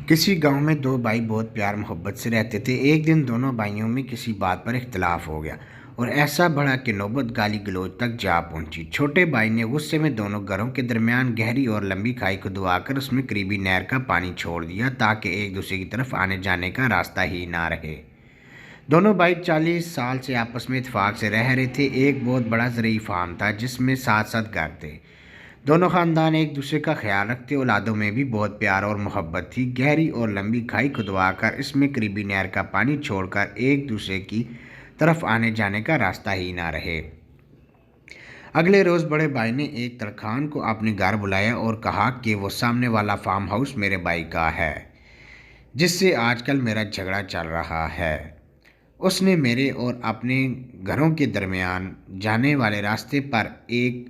किसी गांव में दो भाई बहुत प्यार मोहब्बत से रहते थे। एक दिन दोनों भाइयों में किसी बात पर इख्तलाफ हो गया और ऐसा बढ़ा कि नौबत गाली गलौज तक जा पहुंची। छोटे भाई ने गुस्से में दोनों घरों के दरमियान गहरी और लंबी खाई खुदवाकर उसमें करीबी नहर का पानी छोड़ दिया ताकि एक दूसरे की तरफ आने जाने का रास्ता ही ना रहे। दोनों भाई 40 साल से आपस में इत्तेफाक से रह रहे थे। एक बहुत बड़ा ज़रूरी फार्म था जिसमें 7-7 घर थे। दोनों ख़ानदान एक दूसरे का ख्याल रखते। औलादों में भी बहुत प्यार और मोहब्बत थी। गहरी और लंबी खाई खुदवाकर इसमें करीबी नहर का पानी छोड़कर एक दूसरे की तरफ आने जाने का रास्ता ही ना रहे। अगले रोज़ बड़े भाई ने एक तरखान को अपने घर बुलाया और कहा कि वो सामने वाला फार्म हाउस मेरे भाई का है जिससे आजकल मेरा झगड़ा चल रहा है। उसने मेरे और अपने घरों के दरमियान जाने वाले रास्ते पर एक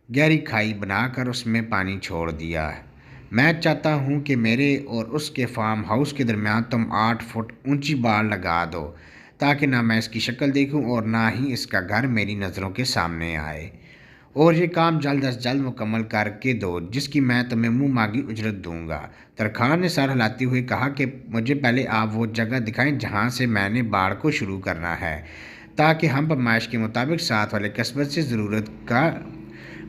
गहरी खाई बनाकर उसमें पानी छोड़ दिया है। मैं चाहता हूँ कि मेरे और उसके फार्म हाउस के दरमियान तुम 8 फुट ऊंची बाड़ लगा दो ताकि ना मैं इसकी शक्ल देखूं और ना ही इसका घर मेरी नज़रों के सामने आए। और ये काम जल्द अज जल्द मुकम्मल करके दो जिसकी मैं तुम्हें मुँह मांगी उजरत दूंगा। तरखान ने सर हिलाते हुए कहा कि मुझे पहले आप वो जगह दिखाएं जहाँ से मैंने बाड़ को शुरू करना है ताकि हम फरमाइश के मुताबिक साथ वाले कस्बे से ज़रूरत का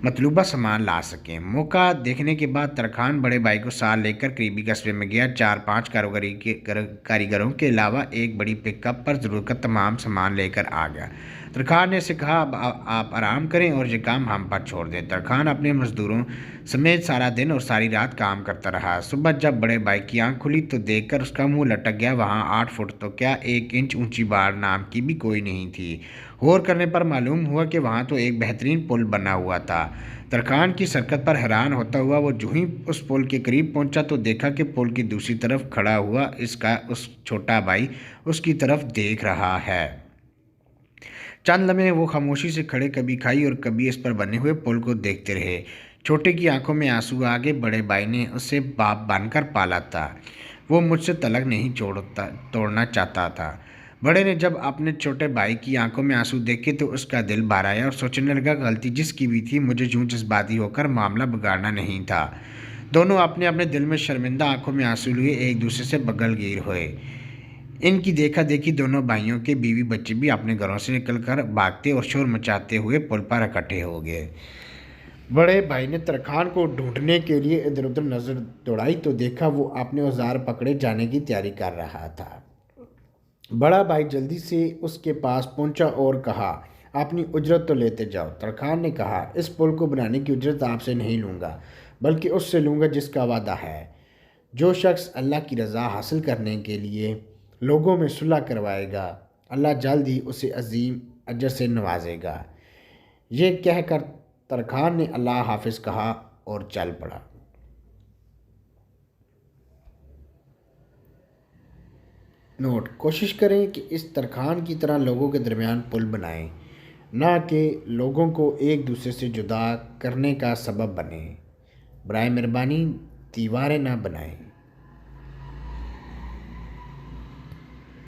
मतलूबा सामान ला सकें। मौका देखने के बाद तरखान बड़े भाई को साथ लेकर करीबी कस्बे में गया। 4-5 कारीगरों के अलावा एक बड़ी पिकअप पर ज़रूरत का तमाम सामान लेकर आ गया। तरखान ने उसे कहा, अब आप आराम करें और ये काम हम पर छोड़ दें। तरखान अपने मजदूरों समेत सारा दिन और सारी रात काम करता रहा। सुबह जब बड़े भाई की आंख खुली तो देखकर उसका मुंह लटक गया। वहाँ 8 फुट तो क्या 1 इंच ऊंची बाड़ नाम की भी कोई नहीं थी। गौर करने पर मालूम हुआ कि वहाँ तो एक बेहतरीन पुल बना हुआ था। तरखान की सरकत पर हैरान होता हुआ वो जो ही उस पुल के करीब पहुंचा तो देखा कि पुल की दूसरी तरफ खड़ा हुआ इसका उस छोटा भाई उसकी तरफ देख रहा है। चंद लम्हे वो खामोशी से खड़े कभी खाई और कभी इस पर बने हुए पुल को देखते रहे। छोटे की आंखों में आंसू आ गए। बड़े भाई ने उसे बाप बनकर पाला था। वो मुझसे तलक नहीं तोड़ना चाहता था। बड़े ने जब अपने छोटे भाई की आंखों में आंसू देखे तो उसका दिल भर आया और सोचने लगा, गलती जिसकी भी थी मुझे यूं जज्बाती होकर मामला बिगाड़ना नहीं था। दोनों अपने अपने दिल में शर्मिंदा आंखों में आंसू लिए एक दूसरे से बगलगीर हुए। इनकी देखा देखी दोनों भाइयों के बीवी बच्चे भी अपने घरों से निकलकर भागते और शोर मचाते हुए पुल पर इकट्ठे हो गए। बड़े भाई ने तरखान को ढूंढने के लिए इधर उधर नजर दौड़ाई तो देखा वो अपने औजार पकड़े जाने की तैयारी कर रहा था। बड़ा भाई जल्दी से उसके पास पहुंचा और कहा, अपनी उजरत तो लेते जाओ। तरखान ने कहा, इस पुल को बनाने की उजरत आपसे नहीं लूँगा बल्कि उससे लूँगा जिसका वादा है। जो शख्स अल्लाह की रज़ा हासिल करने के लिए लोगों में सुलह करवाएगा अल्लाह जल्द ही उसे अजीम अजर से नवाजेगा। ये कहकर तरखान ने अल्लाह हाफिज़ कहा और चल पड़ा। नोट: कोशिश करें कि इस तरखान की तरह लोगों के दरमियान पुल बनाएं, ना कि लोगों को एक दूसरे से जुदा करने का सबब बने। बराए मेहरबानी दीवारें ना बनाएं।